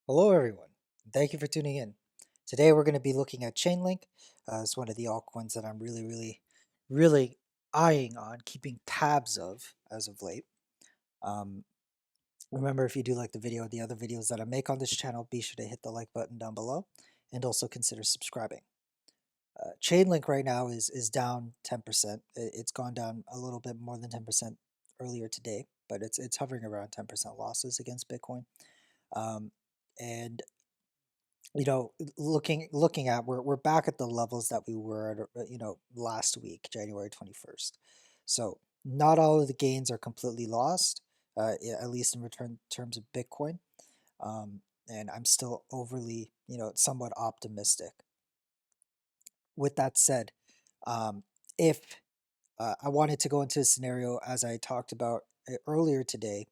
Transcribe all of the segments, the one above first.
Hello, everyone. Thank you for tuning in. Today, we're going to be looking at Chainlink. It's one of the altcoins that I'm really eyeing on, keeping tabs of as of late. Um, Remember, if you do like the video or the other videos that I make on this channel, be sure to hit the like button down below and also consider subscribing. Chainlink right now is down 10%. It's gone down a little bit more than 10% earlier today, but it's hovering around 10% losses against Bitcoin. Um, and looking at we're back at the levels that we were at last week, January 21st. So not all of the gains are completely lost, at least in return terms of Bitcoin. And I'm still overly, somewhat optimistic. With that said, if I wanted to go into a scenario as I talked about earlier today,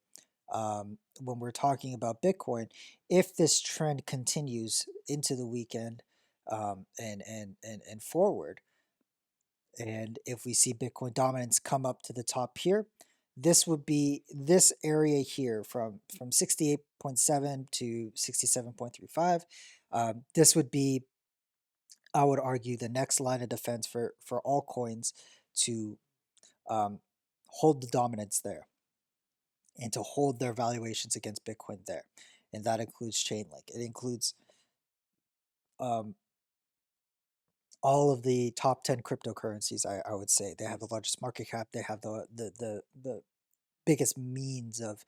when we're talking about Bitcoin, if this trend continues into the weekend, and forward, and if we see Bitcoin dominance come up to the top here, this would be this area here from 68.7 to 67.35. This would be, I would argue, the next line of defense for all coins to um, hold the dominance there and to hold their valuations against Bitcoin there. And that includes Chainlink. It includes um, all of the top 10 cryptocurrencies, I would say. They have the largest market cap. They have the biggest means of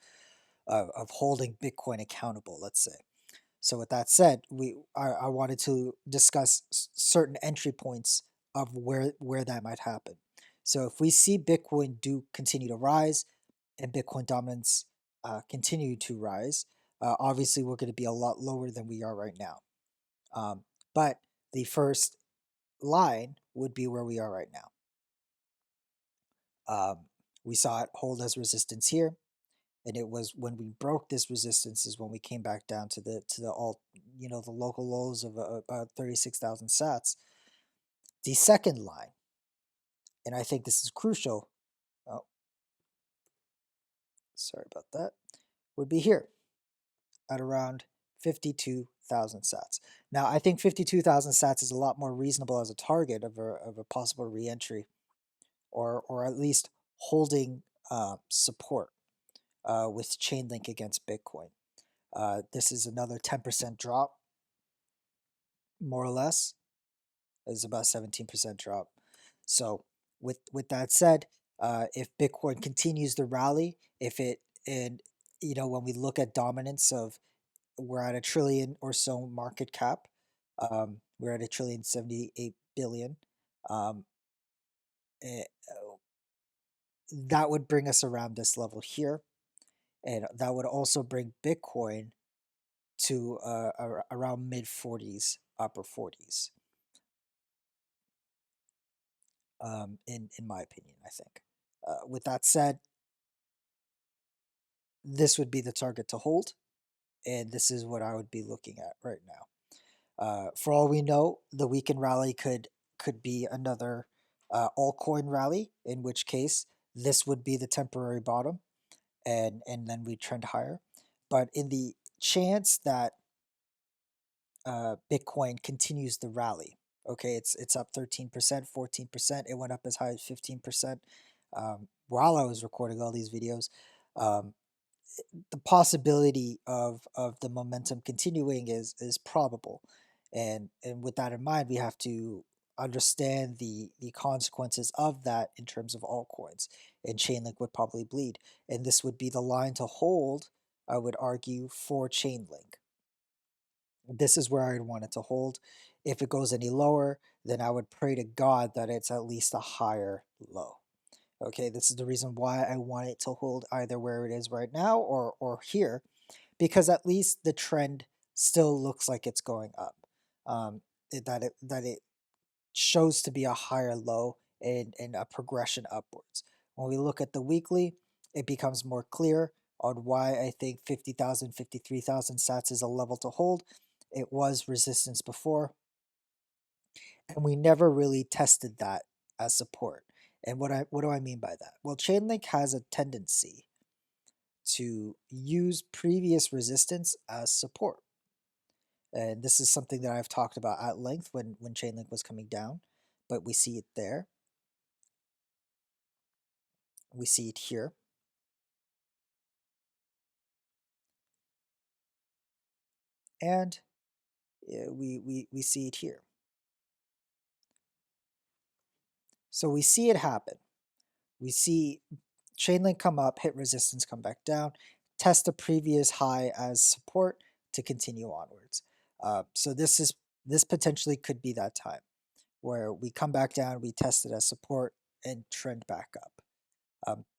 holding Bitcoin accountable, let's say. So with that said, I wanted to discuss certain entry points of where that might happen. So if we see Bitcoin do continue to rise and Bitcoin dominance continue to rise, obviously we're going to be a lot lower than we are right now. But the first line would be where we are right now. We saw it hold as resistance here, and it was when we broke this resistance is when we came back down to the all the local lows of about 36,000 sats. The second line, and I think this is crucial. Oh, sorry about that. Would be here at around 52,000 sats. Now, I think 52,000 sats is a lot more reasonable as a target of a possible reentry, or at least holding support with Chainlink against Bitcoin. This is another 10% drop, more or less. It's about 17% drop. So with that said, if Bitcoin continues to rally, if it and when we look at dominance of, we're at a trillion or so market cap. We're at a trillion 78 billion. Um, eh, that would bring us around this level here, and that would also bring Bitcoin to around mid 40s, upper 40s. In my opinion, I think. With that said, this would be the target to hold, and this is what I would be looking at right now. For all we know, the weekend rally could be another altcoin rally, in which case this would be the temporary bottom, and then we trend higher. But in the chance that Bitcoin continues the rally, okay, it's up 13%, 14%. It went up as high as 15%. While I was recording all these videos, um, the possibility of the momentum continuing is probable, and with that in mind, we have to understand the consequences of that in terms of altcoins, and Chainlink would probably bleed, and this would be the line to hold, I would argue, for Chainlink. This is where I'd want it to hold. If it goes any lower, then I would pray to God that it's at least a higher low. Okay, this is the reason why I want it to hold either where it is right now or here, because at least the trend still looks like it's going up. That it shows to be a higher low and a progression upwards. When we look at the weekly, it becomes more clear on why I think 50,000, 53,000 sats is a level to hold. It was resistance before, and we never really tested that as support. And what do I mean by that? Well, Chainlink has a tendency to use previous resistance as support. And this is something that I've talked about at length when Chainlink was coming down, but we see it there. We see it here. And we see it here. So we see it happen. We see Chainlink come up, hit resistance, come back down, test the previous high as support to continue onwards. So this potentially could be that time where we come back down, we test it as support, and trend back up.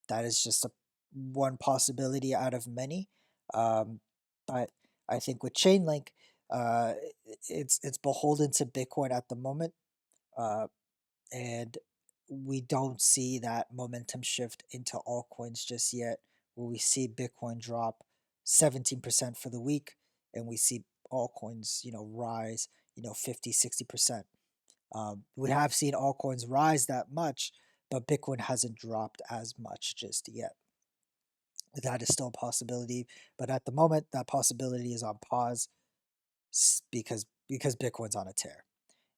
That is just one possibility out of many. But I think with Chainlink, uh, it's beholden to Bitcoin at the moment, uh, and we don't see that momentum shift into altcoins just yet. Where we see Bitcoin drop 17% for the week, and we see altcoins, rise, 50, 60%. We have seen altcoins rise that much, but Bitcoin hasn't dropped as much just yet. That is still a possibility, but at the moment, that possibility is on pause because Bitcoin's on a tear.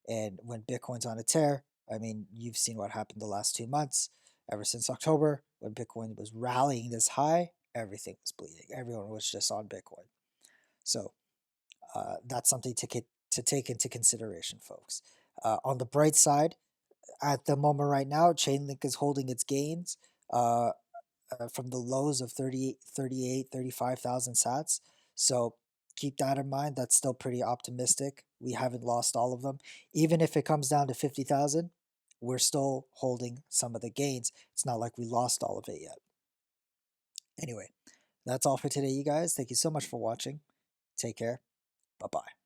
And when Bitcoin's on a tear, I mean, you've seen what happened the last 2 months. Ever since October, when Bitcoin was rallying this high, everything was bleeding. Everyone was just on Bitcoin. So that's something to take into consideration, folks. On the bright side, at the moment right now, Chainlink is holding its gains uh, from the lows of 35,000 sats. So keep that in mind. That's still pretty optimistic. We haven't lost all of them. Even if it comes down to 50,000, we're still holding some of the gains. It's not like we lost all of it yet. Anyway, that's all for today, you guys. Thank you so much for watching. Take care. Bye bye.